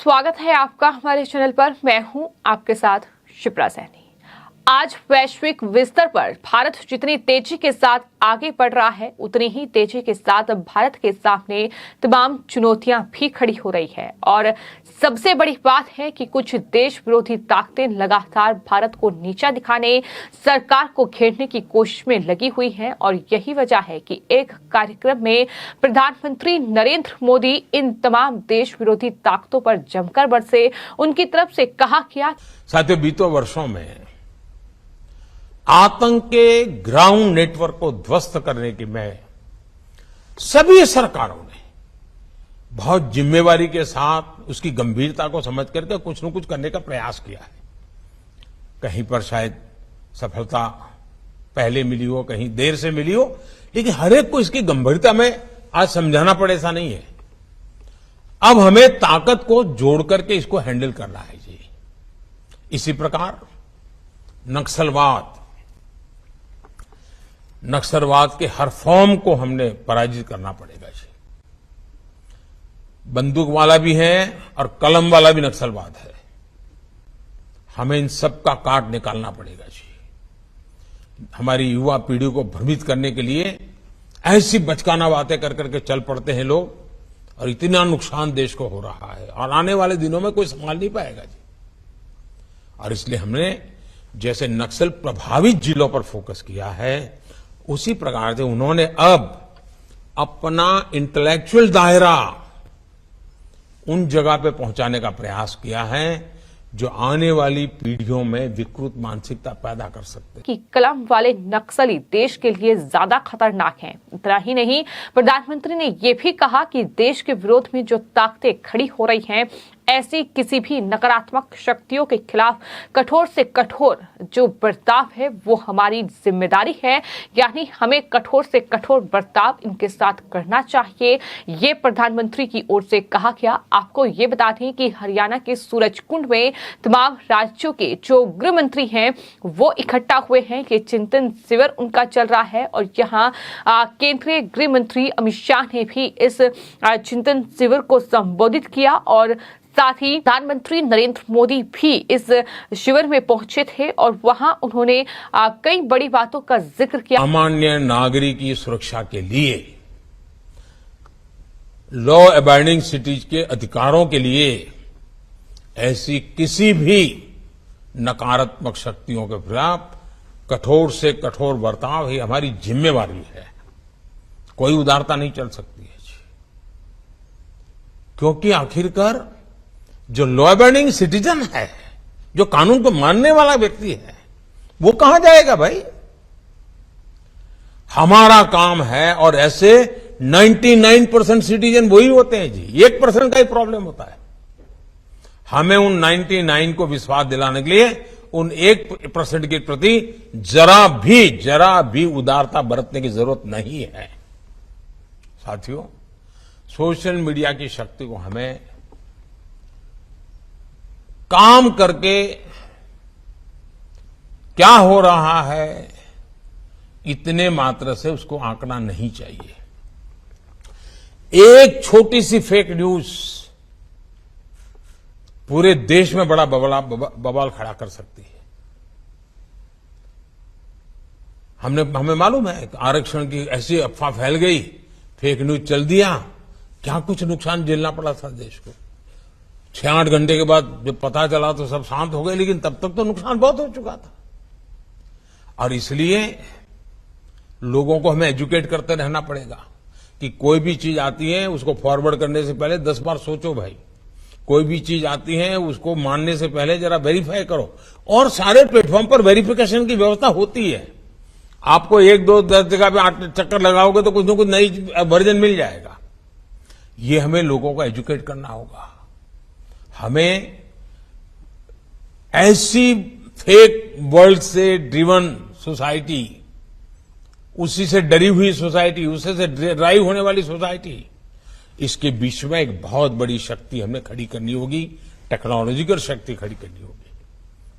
स्वागत है आपका हमारे चैनल पर। मैं हूं आपके साथ शिप्रा सैनी। आज वैश्विक स्तर पर भारत जितनी तेजी के साथ आगे बढ़ रहा है, उतनी ही तेजी के साथ भारत के सामने तमाम चुनौतियां भी खड़ी हो रही है। और सबसे बड़ी बात है कि कुछ देश विरोधी ताकतें लगातार भारत को नीचा दिखाने, सरकार को घेरने की कोशिश में लगी हुई हैं। और यही वजह है कि एक कार्यक्रम में प्रधानमंत्री नरेंद्र मोदी इन तमाम देश विरोधी ताकतों पर जमकर बरसे। उनकी तरफ से कहा क्या, साथियों, बीते वर्षों में आतंक के ग्राउंड नेटवर्क को ध्वस्त करने की में सभी सरकारों ने बहुत जिम्मेवारी के साथ उसकी गंभीरता को समझ करके कुछ न कुछ करने का प्रयास किया है। कहीं पर शायद सफलता पहले मिली हो, कहीं देर से मिली हो, लेकिन हर एक को इसकी गंभीरता में आज समझाना पड़े ऐसा नहीं है। अब हमें ताकत को जोड़ करके इसको हैंडल करना है जी। इसी प्रकार नक्सलवाद के हर फॉर्म को हमने पराजित करना पड़ेगा जी। बंदूक वाला भी है और कलम वाला भी नक्सलवाद है। हमें इन सब का काट निकालना पड़ेगा जी। हमारी युवा पीढ़ी को भ्रमित करने के लिए ऐसी बचकाना बातें कर करके चल पड़ते हैं लोग, और इतना नुकसान देश को हो रहा है और आने वाले दिनों में कोई संभाल नहीं पाएगा जी। और इसलिए हमने जैसे नक्सल प्रभावित जिलों पर फोकस किया है, उसी प्रकार से उन्होंने अब अपना इंटेलेक्चुअल दायरा उन जगह पे पहुंचाने का प्रयास किया है जो आने वाली पीढ़ियों में विकृत मानसिकता पैदा कर सकते हैं। कि कलम वाले नक्सली देश के लिए ज्यादा खतरनाक हैं। इतना ही नहीं, प्रधानमंत्री ने यह भी कहा कि देश के विरोध में जो ताकतें खड़ी हो रही हैं, ऐसी किसी भी नकारात्मक शक्तियों के खिलाफ कठोर से कठोर जो बर्ताव है वो हमारी जिम्मेदारी है। यानी हमें कठोर से कठोर बर्ताव इनके साथ करना चाहिए, ये प्रधानमंत्री की ओर से कहा गया। आपको ये बता दें कि हरियाणा के सूरजकुंड में तमाम राज्यों के जो गृह मंत्री हैं वो इकट्ठा हुए हैं। ये चिंतन शिविर उनका चल रहा है और यहाँ केंद्रीय गृह मंत्री अमित शाह ने भी इस चिंतन शिविर को संबोधित किया और साथ ही प्रधानमंत्री नरेंद्र मोदी भी इस शिविर में पहुंचे थे और वहां उन्होंने कई बड़ी बातों का जिक्र किया। सामान्य नागरिक की सुरक्षा के लिए, लॉ अबाइडिंग सिटीज के अधिकारों के लिए ऐसी किसी भी नकारात्मक शक्तियों के खिलाफ कठोर से कठोर बर्ताव ही हमारी जिम्मेवारी है। कोई उदारता नहीं चल सकती है जी, क्योंकि आखिरकार जो लॉ अबाइडिंग सिटीजन है, जो कानून को मानने वाला व्यक्ति है, वो कहां जाएगा भाई? हमारा काम है। और ऐसे 99% सिटीजन वही होते हैं जी। 1% का ही प्रॉब्लम होता है। हमें उन 99 को विश्वास दिलाने के लिए उन 1% के प्रति जरा भी उदारता बरतने की जरूरत नहीं है। साथियों, सोशल मीडिया की शक्ति को हमें काम करके क्या हो रहा है इतने मात्र से उसको आंकना नहीं चाहिए। एक छोटी सी फेक न्यूज पूरे देश में बड़ा बवाल खड़ा कर सकती है। हमें मालूम है कि आरक्षण की ऐसी अफवाह फैल गई, फेक न्यूज चल दिया, क्या कुछ नुकसान झेलना पड़ा था देश को। 6-8 घंटे के बाद जब पता चला तो सब शांत हो गए, लेकिन तब तक तो नुकसान बहुत हो चुका था। और इसलिए लोगों को हमें एजुकेट करते रहना पड़ेगा कि कोई भी चीज आती है उसको फॉरवर्ड करने से पहले 10 बार सोचो भाई। कोई भी चीज आती है उसको मानने से पहले जरा वेरीफाई करो। और सारे प्लेटफॉर्म पर वेरिफिकेशन की व्यवस्था होती है। आपको 1-2-10 जगह पे 8 चक्कर लगाओगे तो कुछ न कुछ नई वर्जन मिल जाएगा। ये हमें लोगों को एजुकेट करना होगा। हमें ऐसी फेक वर्ल्ड से ड्रिवन सोसाइटी, उसी से डरी हुई सोसाइटी, उसी से ड्राइव होने वाली सोसाइटी, इसके बीच में एक बहुत बड़ी शक्ति हमें खड़ी करनी होगी, टेक्नोलॉजिकल शक्ति खड़ी करनी होगी।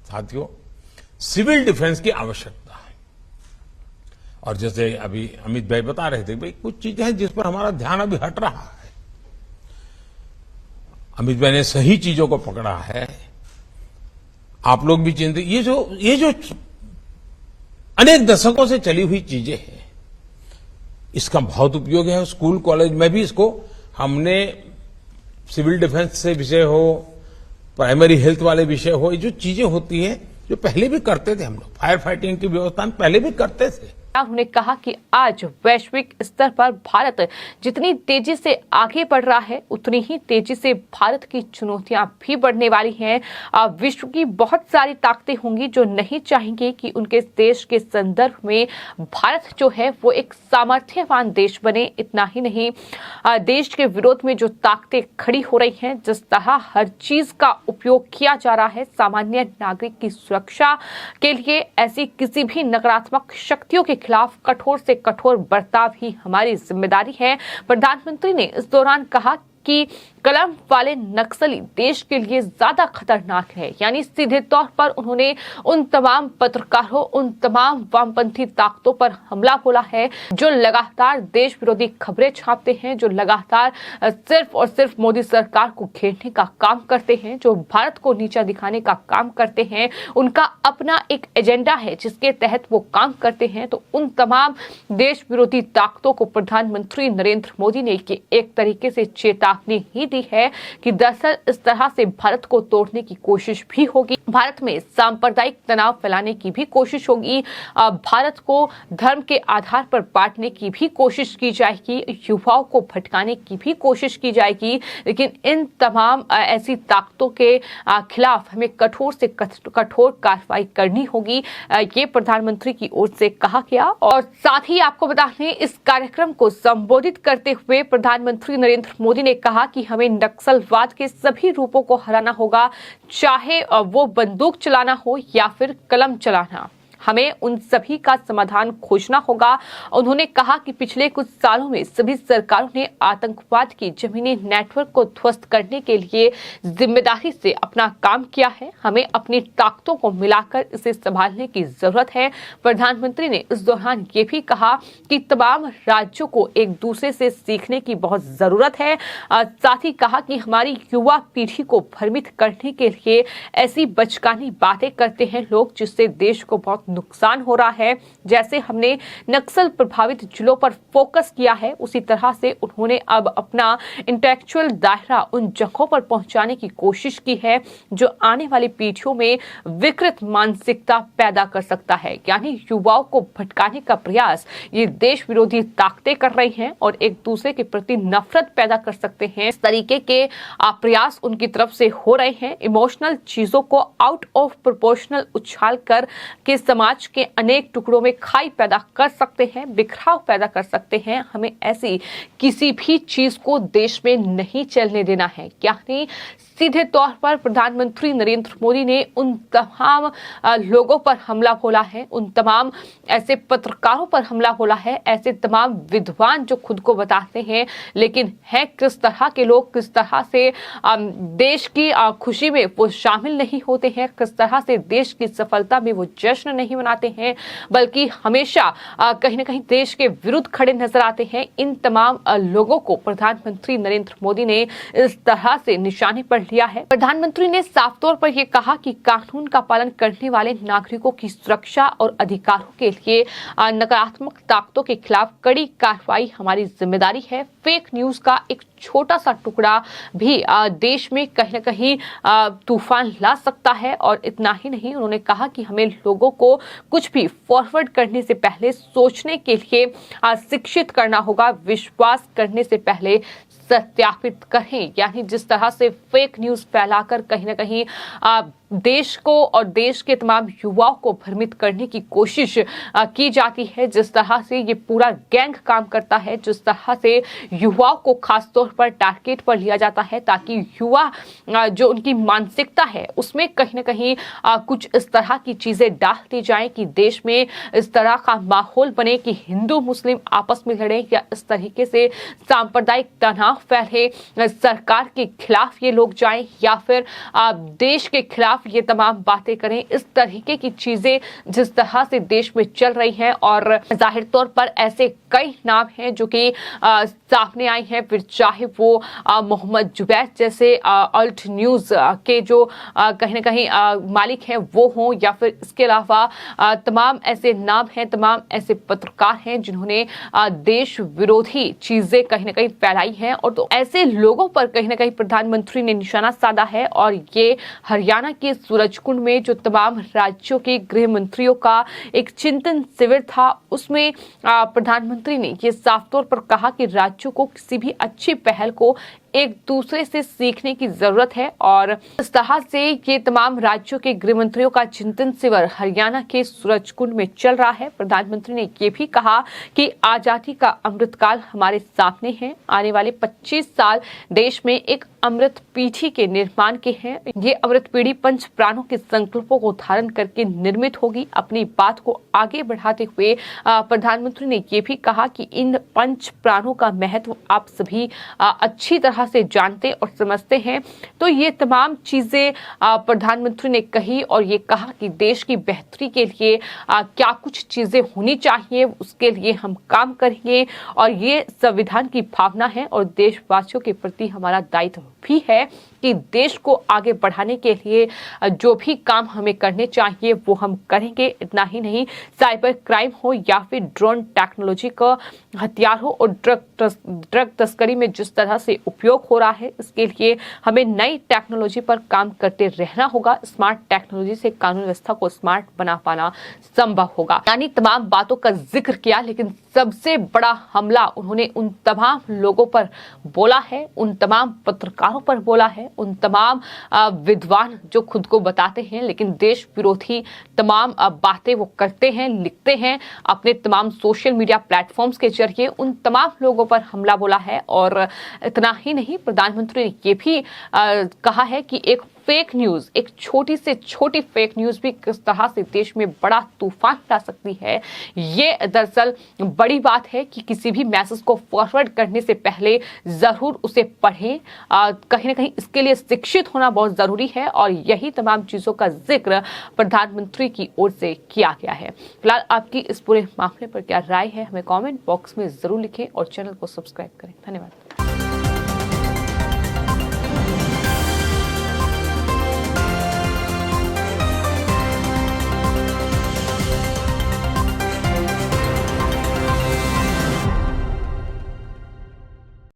साथियों, सिविल डिफेंस की आवश्यकता है। और जैसे अभी अमित भाई बता रहे थे, भाई कुछ चीजें हैं जिस पर हमारा ध्यान अभी हट रहा है। अमित भाई ने सही चीजों को पकड़ा है। आप लोग भी चिंतित, ये जो अनेक दशकों से चली हुई चीजें हैं, इसका बहुत उपयोग है। स्कूल कॉलेज में भी इसको हमने सिविल डिफेंस से विषय हो, प्राइमरी हेल्थ वाले विषय हो, ये जो चीजें होती हैं जो पहले भी करते थे हम लोग, फायर फाइटिंग की व्यवस्था हम पहले भी करते थे। उन्होंने कहा कि आज वैश्विक स्तर पर भारत जितनी तेजी से आगे बढ़ रहा है, उतनी ही तेजी से भारत की चुनौतियां भी बढ़ने वाली हैं। विश्व की बहुत सारी ताकतें होंगी जो नहीं चाहेंगे कि उनके देश के संदर्भ में भारत जो है वो एक सामर्थ्यवान देश बने। इतना ही नहीं, देश के विरोध में जो ताकतें खड़ी हो रही हैं, जिस तरह हर चीज का उपयोग किया जा रहा है सामान्य नागरिक की सुरक्षा के लिए, ऐसी किसी भी नकारात्मक शक्तियों के खिलाफ कठोर से कठोर बर्ताव ही हमारी जिम्मेदारी है। प्रधानमंत्री ने इस दौरान कहा कि कलम वाले नक्सली देश के लिए ज्यादा खतरनाक है। यानी सीधे तौर पर उन्होंने उन तमाम पत्रकारों, उन तमाम वामपंथी ताकतों पर हमला बोला है जो लगातार देश विरोधी खबरें छापते हैं, जो लगातार सिर्फ और सिर्फ मोदी सरकार को घेरने का काम करते हैं, जो भारत को नीचा दिखाने का काम करते हैं। उनका अपना एक एजेंडा है जिसके तहत वो काम करते हैं। तो उन तमाम देश विरोधी ताकतों को प्रधानमंत्री नरेंद्र मोदी ने एक तरीके से चेतावनी ही दी है कि दरअसल इस तरह से भारत को तोड़ने की कोशिश भी होगी, भारत में सांप्रदायिक तनाव फैलाने की भी कोशिश होगी, भारत को धर्म के आधार पर बांटने की भी कोशिश की जाएगी, युवाओं को भटकाने की भी कोशिश की जाएगी। लेकिन इन तमाम ऐसी ताकतों के खिलाफ हमें कठोर से कठोर कार्रवाई करनी होगी, ये प्रधानमंत्री की ओर से कहा गया। और साथ ही आपको बता दें, इस कार्यक्रम को संबोधित करते हुए प्रधानमंत्री नरेंद्र मोदी ने कहा कि हमें नक्सलवाद के सभी रूपों को हराना होगा, चाहे वो बंदूक चलाना हो या फिर कलम चलाना। हमें उन सभी का समाधान खोजना होगा। उन्होंने कहा कि पिछले कुछ सालों में सभी सरकारों ने आतंकवाद की जमीनी नेटवर्क को ध्वस्त करने के लिए जिम्मेदारी से अपना काम किया है। हमें अपनी ताकतों को मिलाकर इसे संभालने की जरूरत है। प्रधानमंत्री ने इस दौरान ये भी कहा कि तमाम राज्यों को एक दूसरे से सीखने की बहुत जरूरत है। साथ ही कहा कि हमारी युवा पीढ़ी को भ्रमित करने के लिए ऐसी बचकानी बातें करते हैं लोग, जिससे देश को बहुत नुकसान हो रहा है। जैसे हमने नक्सल प्रभावित जिलों पर फोकस किया है, उसी तरह से उन्होंने अब अपना इंटेलेक्चुअल दायरा उन जगहों पर पहुंचाने की कोशिश की है जो आने वाली पीढ़ियों में विकृत मानसिकता पैदा कर सकता है। यानी युवाओं को भटकाने का प्रयास ये देश विरोधी ताकतें कर रही हैं और एक दूसरे के प्रति नफरत पैदा कर सकते हैं। इस तरीके के प्रयास उनकी तरफ से हो रहे हैं। इमोशनल चीजों को आउट ऑफ प्रोपोर्शनल उछाल कर के समाज के अनेक टुकड़ों में खाई पैदा कर सकते हैं, बिखराव पैदा कर सकते हैं। हमें ऐसी किसी भी चीज को देश में नहीं चलने देना है। यानी सीधे तौर पर प्रधानमंत्री नरेंद्र मोदी ने उन तमाम लोगों पर हमला बोला है, उन तमाम ऐसे पत्रकारों पर हमला बोला है, ऐसे तमाम विद्वान जो खुद को बताते हैं लेकिन है किस तरह के लोग, किस तरह से देश की खुशी में वो शामिल नहीं होते हैं, किस तरह से देश की सफलता में वो जश्न नहीं मनाते हैं, बल्कि हमेशा कहीं ना कहीं देश के विरुद्ध खड़े नजर आते हैं। इन तमाम लोगों को प्रधानमंत्री नरेंद्र मोदी ने इस तरह से निशाने पर लिया है। प्रधानमंत्री ने साफ तौर पर यह कहा कि कानून का पालन करने वाले नागरिकों की सुरक्षा और अधिकारों के लिए नकारात्मक ताकतों के खिलाफ कड़ी कार्रवाई हमारी जिम्मेदारी है। फेक न्यूज का एक छोटा सा टुकड़ा भी देश में कहीं ना कहीं तूफान ला सकता है। और इतना ही नहीं, उन्होंने कहा कि हमें लोगों को कुछ भी फॉरवर्ड करने से पहले सोचने के लिए शिक्षित करना होगा, विश्वास करने से पहले सत्यापित करें। यानी जिस तरह से फेक न्यूज फैलाकर कहीं ना कहीं देश को और देश के तमाम युवाओं को भ्रमित करने की कोशिश की जाती है, जिस तरह से ये पूरा गैंग काम करता है, जिस तरह से युवाओं को खास तौर पर टारगेट पर लिया जाता है ताकि युवा जो उनकी मानसिकता है उसमें कहीं ना कहीं कुछ इस तरह की चीजें डाल दी जाएं कि देश में इस तरह का माहौल बने कि हिंदू मुस्लिम आपस में लड़े या इस तरीके से सांप्रदायिक तनाव फैले, सरकार के खिलाफ ये लोग जाएं या फिर देश के खिलाफ ये तमाम बातें करें। इस तरीके की चीजें जिस तरह से देश में चल रही हैं और जाहिर तौर पर ऐसे कई नाम हैं जो कि सामने आए हैं, फिर चाहे वो मोहम्मद जुबैर जैसे अल्ट न्यूज के जो कहीं ना कहीं मालिक हैं वो हों, या फिर इसके अलावा तमाम ऐसे नाम हैं, तमाम ऐसे पत्रकार हैं जिन्होंने देश विरोधी चीजें कहीं ना कहीं फैलाई हैं। और तो ऐसे लोगों पर कहीं ना कहीं प्रधानमंत्री ने निशाना साधा है। और ये हरियाणा के सूरजकुंड में जो तमाम राज्यों के गृह मंत्रियों का एक चिंतन शिविर था, उसमें प्रधानमंत्री ने ये साफ तौर पर कहा कि राज्यों को किसी भी अच्छी पहल को एक दूसरे से सीखने की जरूरत है। और इस तरह से ये तमाम राज्यों के गृह मंत्रियों का चिंतन शिविर हरियाणा के सूरजकुंड में चल रहा है। प्रधानमंत्री ने ये भी कहा कि आजादी का अमृतकाल हमारे सामने है। आने वाले 25 साल देश में एक अमृत पीढ़ी के निर्माण के हैं। ये अमृत पीढ़ी पंच प्राणों के संकल्पों को धारण करके निर्मित होगी। अपनी बात को आगे बढ़ाते हुए प्रधानमंत्री ने ये भी कहा कि इन पंच प्राणों का महत्व आप सभी अच्छी तरह से जानते और समझते हैं। तो ये तमाम चीजें प्रधानमंत्री ने कही और ये कहा कि देश की बेहतरी के लिए क्या कुछ चीजें होनी चाहिए, उसके लिए हम काम करेंगे। और ये संविधान की भावना है और देशवासियों के प्रति हमारा दायित्व भी है कि देश को आगे बढ़ाने के लिए जो भी काम हमें करने चाहिए वो हम करेंगे। इतना ही नहीं, साइबर क्राइम हो या फिर ड्रोन टेक्नोलॉजी का हथियार हो और ड्रग तस्करी में जिस तरह से उपयोग हो रहा है, इसके लिए हमें नई टेक्नोलॉजी पर काम करते रहना होगा। स्मार्ट टेक्नोलॉजी से कानून व्यवस्था को स्मार्ट बना पाना संभव होगा। यानी तमाम बातों का जिक्र किया, लेकिन सबसे बड़ा हमला उन्होंने उन तमाम लोगों पर बोला है, उन तमाम पत्रकारों पर बोला है, उन तमाम विद्वान जो खुद को बताते हैं लेकिन देश विरोधी तमाम बातें वो करते हैं, लिखते हैं अपने तमाम सोशल मीडिया प्लेटफॉर्म्स के जरिए, उन तमाम लोगों पर हमला बोला है। और इतना ही नहीं, प्रधानमंत्री ने ये भी कहा है कि एक फेक न्यूज, एक छोटी से छोटी फेक न्यूज भी किस तरह से देश में बड़ा तूफान ला सकती है। ये दरअसल बड़ी बात है कि किसी भी मैसेज को फॉरवर्ड करने से पहले जरूर उसे पढ़ें। कहीं ना कहीं इसके लिए शिक्षित होना बहुत जरूरी है और यही तमाम चीजों का जिक्र प्रधानमंत्री की ओर से किया गया है। फिलहाल आपकी इस पूरे मामले पर क्या राय है, हमें कॉमेंट बॉक्स में जरूर लिखें और चैनल को सब्सक्राइब करें। धन्यवाद।